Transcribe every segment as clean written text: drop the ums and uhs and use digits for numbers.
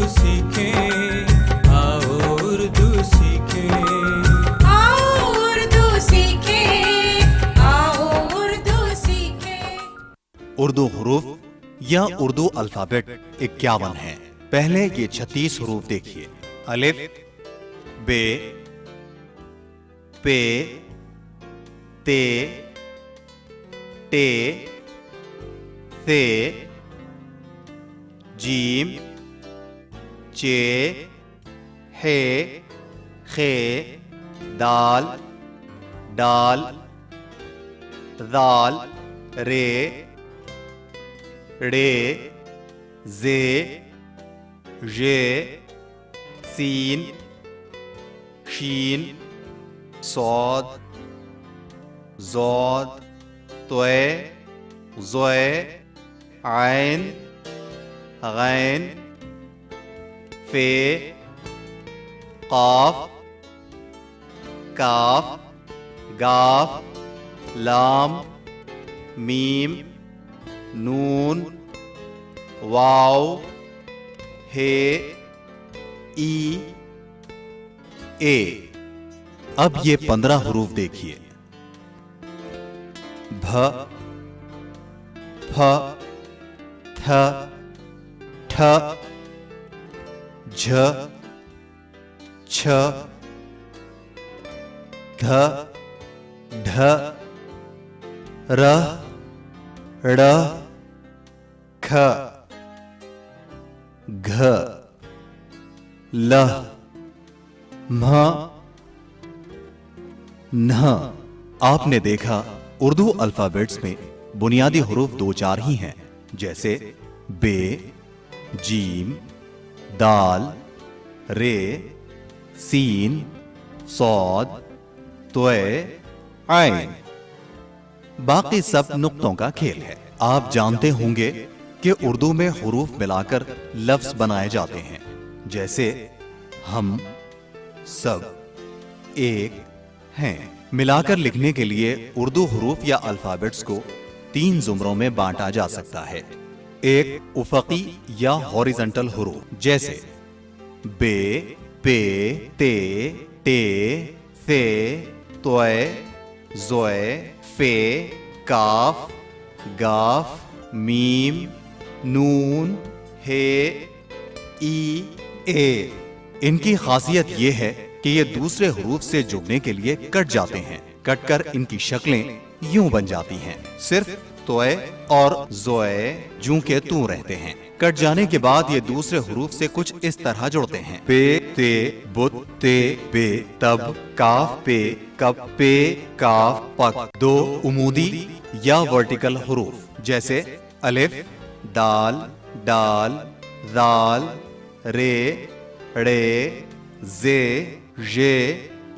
سیکھیں، آؤ اردو سیکھیں، آؤ اردو سیکھیں، آؤ اردو سیکھیں۔ اردو حروف یا اردو الفابیٹ 51 ہیں۔ پہلے یہ 36 حروف دیکھیے۔ الف، بے، پے، تے، ٹے، ثے، جیم، چے، ہے، خے، دال، ڈال، ذال، رے، ڑے، زے، ژے، سین، شین، صاد، ضاد، طے، ضے، عین، غین، فے، قاف، کاف، گاف، لام، میم، نون، واو، ہے، ای، اے۔ اب یہ 15 حروف دیکھیے۔ بھ، پھ، تھ، ٹھ، جھ، چھ، گھ، ڈھ، ر، ڑ، کھ، گھ، ل، مھ، نھ۔ آپ نے دیکھا اردو الفابیٹس میں بنیادی حروف 2-4 ہی ہیں، جیسے بے، جیم، دال، رے، سین، صاد، طے، عین۔ باقی سب نقطوں کا کھیل ہے۔ آپ جانتے ہوں گے کہ اردو میں حروف ملا کر لفظ بنائے جاتے ہیں، جیسے ہم، سب، ایک، ہیں۔ ملا کر لکھنے کے لیے اردو حروف یا الفابیٹس کو 3 زمروں میں بانٹا جا سکتا ہے۔ ایک افقی یا ہاریزنٹل حروف، جیسے بے، پے، تے، ٹے، ثے، طے، ضے، فے، کاف، گاف، میم، نون، ہے، ای، اے۔ ان کی خاصیت یہ ہے کہ یہ دوسرے حروف سے جڑنے کے لیے کٹ جاتے ہیں۔ کٹ کر ان کی شکلیں یوں بن جاتی ہیں۔ صرف طے اور ضے جوں کے توں رہتے ہیں۔ کٹ جانے کے بعد یہ دوسرے حروف سے کچھ اس طرح جڑتے ہیں۔ پے، تے، بت، تے، بے، تب، کاف، پے، کب، پے، کاف، پک۔ 2 عمودی یا ورٹیکل حروف، جیسے الف، دال، ڈال، ذال، رے، ڑے، زے، ژے،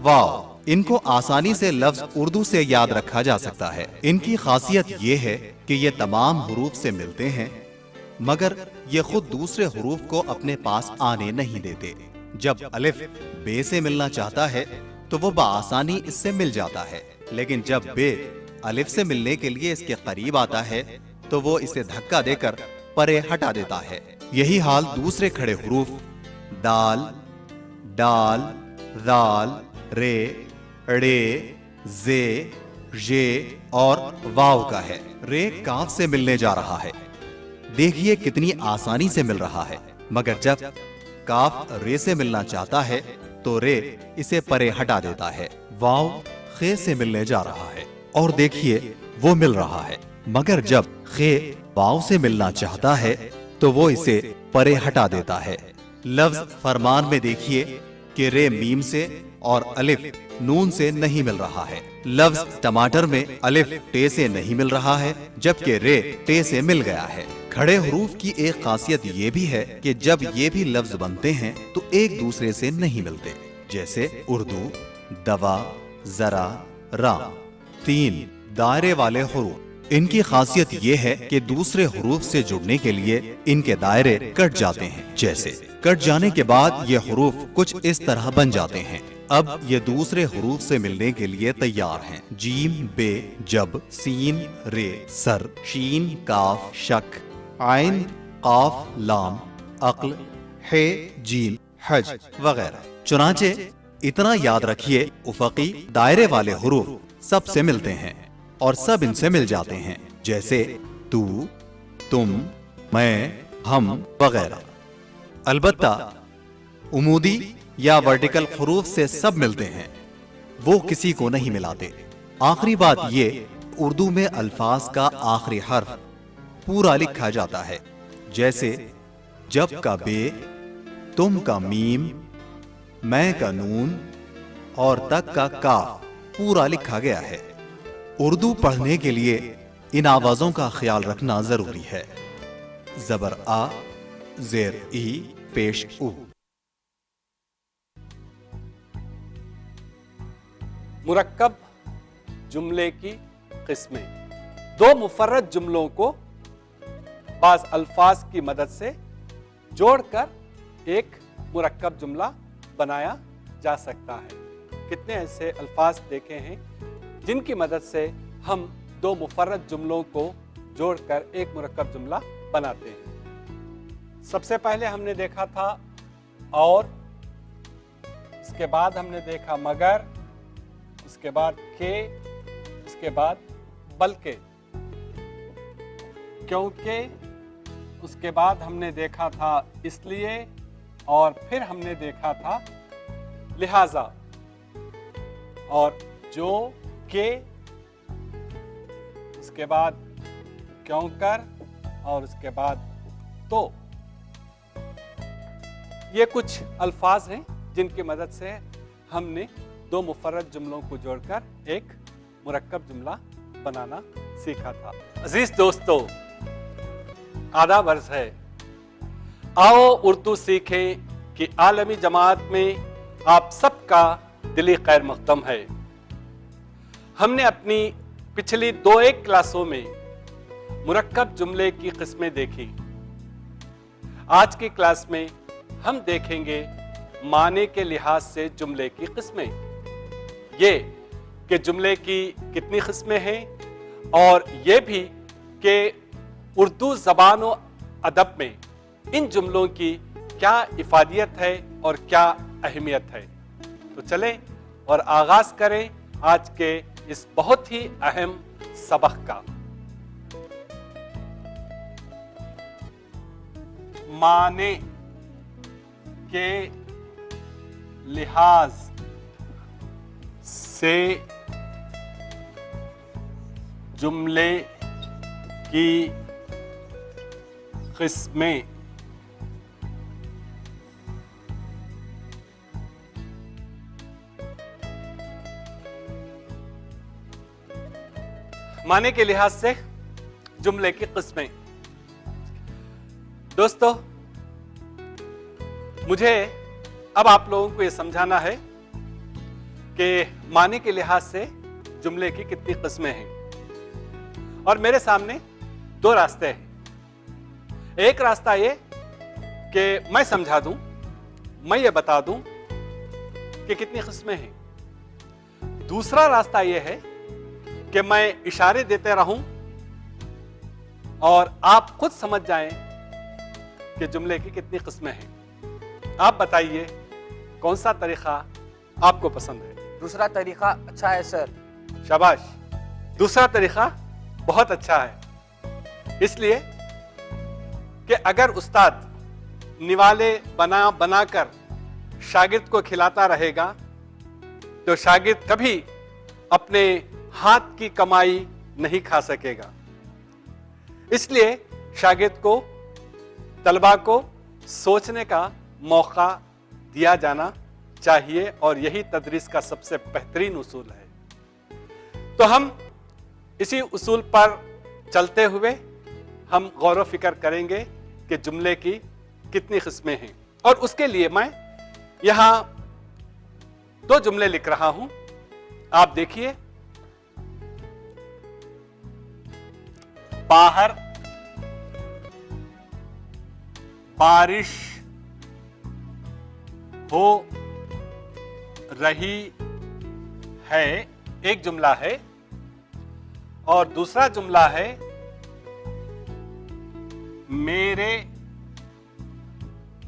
واو۔ ان کو آسانی سے لفظ اردو سے یاد رکھا جا سکتا ہے۔ ان کی خاصیت یہ ہے کہ یہ تمام حروف سے ملتے ہیں، مگر یہ خود دوسرے حروف کو اپنے پاس آنے نہیں دیتے۔ جب الف بے سے ملنا چاہتا ہے تو وہ بآسانی اس سے مل جاتا ہے، لیکن جب بے الف سے ملنے کے لیے اس کے قریب آتا ہے تو وہ اسے دھکا دے کر پرے ہٹا دیتا ہے۔ یہی حال دوسرے کھڑے حروف دال، ڈال، ذال، رے، ڑے، زے، ژے اور واو کا ہے۔ رے کاف سے ملنے جا رہا ہے۔ دیکھیے کتنی آسانی سے مل رہا ہے، مگر جب کاف رے سے ملنا چاہتا ہے تو رے اسے پرے ہٹا دیتا ہے۔ واو خے سے ملنے جا رہا ہے اور دیکھیے وہ مل رہا ہے، مگر جب خے واو سے ملنا چاہتا ہے تو وہ اسے پرے ہٹا دیتا ہے۔ لفظ فرمان میں دیکھیے کہ رے میم سے اور الف نون سے نہیں مل رہا ہے۔ لفظ ٹماٹر میں الف ٹے سے نہیں مل رہا ہے، جبکہ رے ٹے سے مل گیا ہے۔ کھڑے حروف کی ایک خاصیت یہ بھی ہے کہ جب یہ بھی لفظ بنتے ہیں تو ایک دوسرے سے نہیں ملتے، جیسے اردو، دوا، ذرا، رام۔ 3 دائرے والے حروف۔ ان کی خاصیت یہ ہے کہ دوسرے حروف سے جڑنے کے لیے ان کے دائرے کٹ جاتے ہیں، جیسے کٹ جانے کے بعد یہ حروف کچھ اس طرح بن جاتے ہیں۔ اب یہ دوسرے حروف سے ملنے کے لیے تیار ہیں۔ جیم، بے، جب، سین، رے، سر، شین، کاف، شک، عین، قاف، لام، عقل، ہے جیم حج وغیرہ۔ چنانچہ اتنا یاد رکھیے افقی دائرے والے حروف سب سے ملتے ہیں اور سب ان سے مل جاتے ہیں، جیسے تو، تم، میں، ہم وغیرہ۔ البتہ عمودی یا ورٹیکل حروف سے سب ملتے ہیں، وہ کسی کو نہیں ملاتے۔ آخری بات یہ، اردو میں الفاظ کا آخری حرف پورا لکھا جاتا ہے، جیسے جب کا بے، تم کا میم، میں کا نون اور تک کا کاف پورا لکھا گیا ہے۔ اردو پڑھنے کے لیے ان آوازوں کا خیال رکھنا ضروری ہے۔ زبر آ، زیر ای، پیش او۔ مرکب جملے کی قسمیں۔ دو مفرد جملوں کو بعض الفاظ کی مدد سے جوڑ کر ایک مرکب جملہ بنایا جا سکتا ہے۔ کتنے ایسے الفاظ دیکھے ہیں جن کی مدد سے ہم دو مفرد جملوں کو جوڑ کر ایک مرکب جملہ بناتے ہیں۔ سب سے پہلے ہم نے دیکھا تھا اور، اس کے بعد ہم نے دیکھا مگر، اس کے بعد کہ، اس کے بعد بلکہ، کیونکہ، اس کے بعد ہم نے دیکھا تھا اس لیے، اور پھر ہم نے دیکھا تھا لہذا، اور جو کہ، اس کے بعد کیوں کر، اور اس کے بعد تو۔ یہ کچھ الفاظ ہیں جن کی مدد سے ہم نے دو مفرد جملوں کو جوڑ کر ایک مرکب جملہ بنانا سیکھا تھا۔ عزیز دوستو، آداب عرض ہے، آؤ اردو سیکھیں کہ عالمی جماعت میں آپ سب کا دلی خیر مقدم ہے۔ ہم نے اپنی پچھلی ایک کلاسوں میں مرکب جملے کی قسمیں دیکھی۔ آج کی کلاس میں ہم دیکھیں گے معنی کے لحاظ سے جملے کی قسمیں، یہ کہ جملے کی کتنی قسمیں ہیں، اور یہ بھی کہ اردو زبان و ادب میں ان جملوں کی کیا افادیت ہے اور کیا اہمیت ہے۔ تو چلیں اور آغاز کریں آج کے اس بہت ہی اہم سبق کا۔ معنی کے لحاظ سے جملے کی قسمیں۔ معنی کے لحاظ سے جملے کی قسمیں۔ دوستو، مجھے اب آپ لوگوں کو یہ سمجھانا ہے کہ معنی کے لحاظ سے جملے کی کتنی قسمیں ہیں، اور میرے سامنے دو راستے ہیں۔ ایک راستہ یہ کہ میں سمجھا دوں، میں یہ بتا دوں کہ کتنی قسمیں ہیں۔ دوسرا راستہ یہ ہے کہ میں اشارے دیتے رہوں اور آپ خود سمجھ جائیں کہ جملے کی کتنی قسمیں ہیں۔ آپ بتائیے کون سا طریقہ آپ کو پسند ہے؟ دوسرا طریقہ اچھا ہے سر۔ شاباش، دوسرا طریقہ بہت اچھا ہے، اس لیے کہ اگر استاد نوالے بنا کر شاگرد کو کھلاتا رہے گا تو شاگرد کبھی اپنے ہاتھ کی کمائی نہیں کھا سکے گا۔ اس لیے شاگرد کو، طلبہ کو سوچنے کا موقع دیا جانا چاہیے، اور یہی تدریس کا سب سے بہترین اصول ہے۔ تو ہم اسی اصول پر چلتے ہوئے ہم غور و فکر کریں گے کہ جملے کی کتنی قسمیں ہیں، اور اس کے لیے میں یہاں دو جملے لکھ رہا ہوں، آپ دیکھیے۔ باہر بارش ہو رہی ہے، ایک جملہ ہے، اور دوسرا جملہ ہے میرے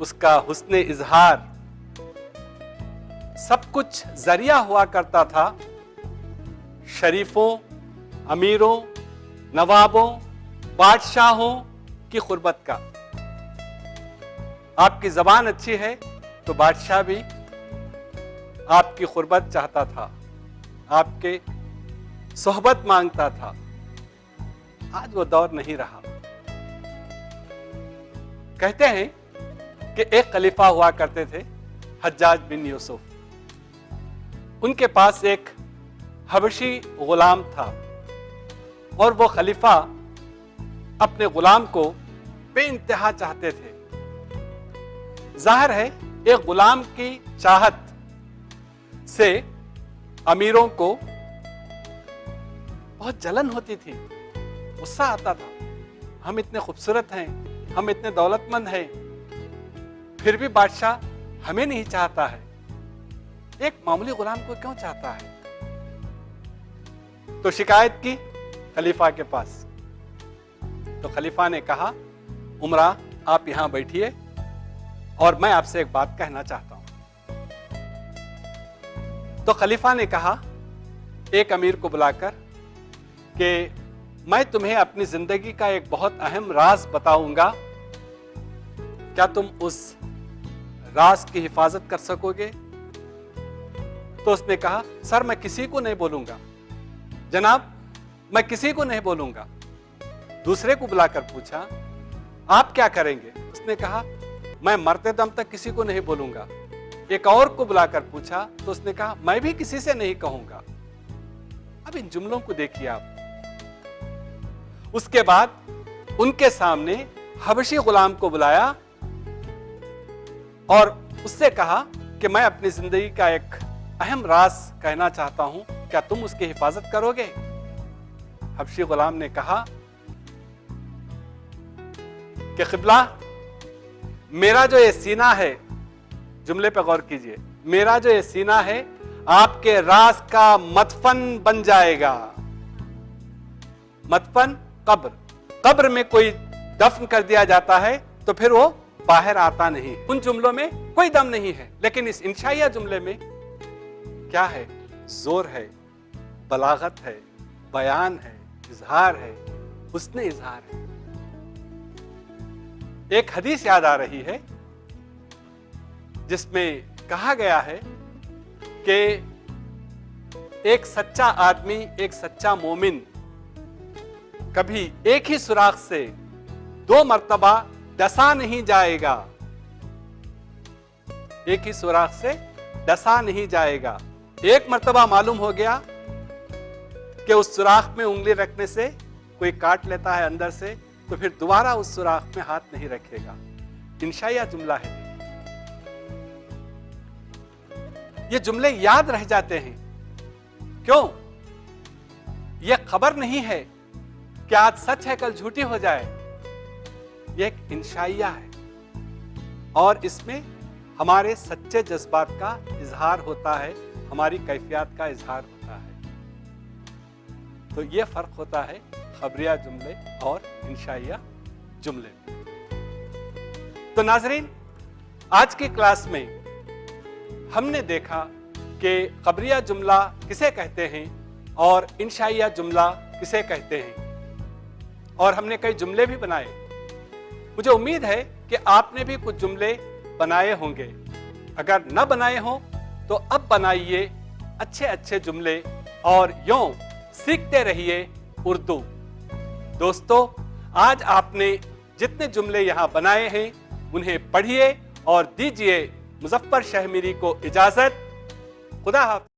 اس کا حسن اظہار سب کچھ ذریعہ ہوا کرتا تھا شریفوں، امیروں، نوابوں، بادشاہوں کی قربت کا۔ آپ کی زبان اچھی ہے تو بادشاہ بھی آپ کی قربت چاہتا تھا، آپ کے صحبت مانگتا تھا۔ آج وہ دور نہیں رہا۔ کہتے ہیں کہ ایک خلیفہ ہوا کرتے تھے حجاج بن یوسف۔ ان کے پاس ایک حبشی غلام تھا اور وہ خلیفہ اپنے غلام کو بے انتہا چاہتے تھے۔ ظاہر ہے ایک غلام کی چاہت سے امیروں کو بہت جلن ہوتی تھی، غصہ آتا تھا۔ ہم اتنے خوبصورت ہیں، ہم اتنے دولت مند ہیں، پھر بھی بادشاہ ہمیں نہیں چاہتا ہے، ایک معمولی غلام کو کیوں چاہتا ہے؟ تو شکایت کی خلیفہ کے پاس۔ تو خلیفہ نے کہا عمرہ آپ یہاں بیٹھیے اور میں آپ سے ایک بات کہنا چاہتا ہوں۔ تو خلیفہ نے کہا ایک امیر کو بلا کر کہ میں تمہیں اپنی زندگی کا ایک بہت اہم راز بتاؤں گا، کیا تم اس راز کی حفاظت کر سکو گے؟ تو اس نے کہا سر میں کسی کو نہیں بولوں گا، جناب میں کسی کو نہیں بولوں گا۔ دوسرے کو بلا کر پوچھا آپ کیا کریں گے؟ اس نے کہا میں مرتے دم تک کسی کو نہیں بولوں گا۔ ایک اور کو بلا کر پوچھا تو اس نے کہا میں بھی کسی سے نہیں کہوں گا۔ اب ان جملوں کو دیکھیے آپ۔ اس کے بعد ان کے سامنے حبشی غلام کو بلایا اور اس سے کہا کہ میں اپنی زندگی کا ایک اہم راز کہنا چاہتا ہوں، کیا تم اس کی حفاظت کرو گے؟ حبشی غلام نے کہا کہ قبلہ میرا جو یہ سینہ ہے، جملے پہ غور کیجئے، میرا جو یہ سینہ ہے آپ کے راز کا مدفن بن جائے گا۔ مدفن قبر، قبر میں کوئی دفن کر دیا جاتا ہے تو پھر وہ باہر آتا نہیں۔ ان جملوں میں کوئی دم نہیں ہے، لیکن اس انشائیہ جملے میں کیا ہے؟ زور ہے، بلاغت ہے، بیان ہے، اظہار ہے، حسن اظہار ہے۔ ایک حدیث یاد آ رہی ہے جس میں کہا گیا ہے کہ ایک سچا آدمی، ایک سچا مومن کبھی ایک ہی سوراخ سے 2 مرتبہ ڈسا نہیں جائے گا، ایک ہی سوراخ سے ڈسا نہیں جائے گا۔ ایک مرتبہ معلوم ہو گیا کہ اس سوراخ میں انگلی رکھنے سے کوئی کاٹ لیتا ہے اندر سے، تو پھر دوبارہ اس سوراخ میں ہاتھ نہیں رکھے گا۔ انشائیہ جملہ ہے۔ یہ جملے یاد رہ جاتے ہیں، کیوں؟ یہ خبر نہیں ہے کہ آج سچ ہے کل جھوٹی ہو جائے، یہ ایک انشائیہ ہے اور اس میں ہمارے سچے جذبات کا اظہار ہوتا ہے، ہماری کیفیات کا اظہار ہوتا ہے۔ تو یہ فرق ہوتا ہے خبریہ جملے اور انشائیہ جملے میں۔ تو ناظرین، آج کی کلاس میں ہم نے دیکھا کہ خبریہ جملہ کسے کہتے ہیں اور انشائیہ جملہ کسے کہتے ہیں، اور ہم نے کئی جملے بھی بنائے۔ مجھے امید ہے کہ آپ نے بھی کچھ جملے بنائے ہوں گے۔ اگر نہ بنائے ہوں تو اب بنائیے اچھے اچھے جملے اور یوں سیکھتے رہیے اردو۔ دوستو، آج آپ نے جتنے جملے یہاں بنائے ہیں انہیں پڑھیے اور دیجیے مظفر شہمیری کو اجازت۔ خدا حافظ۔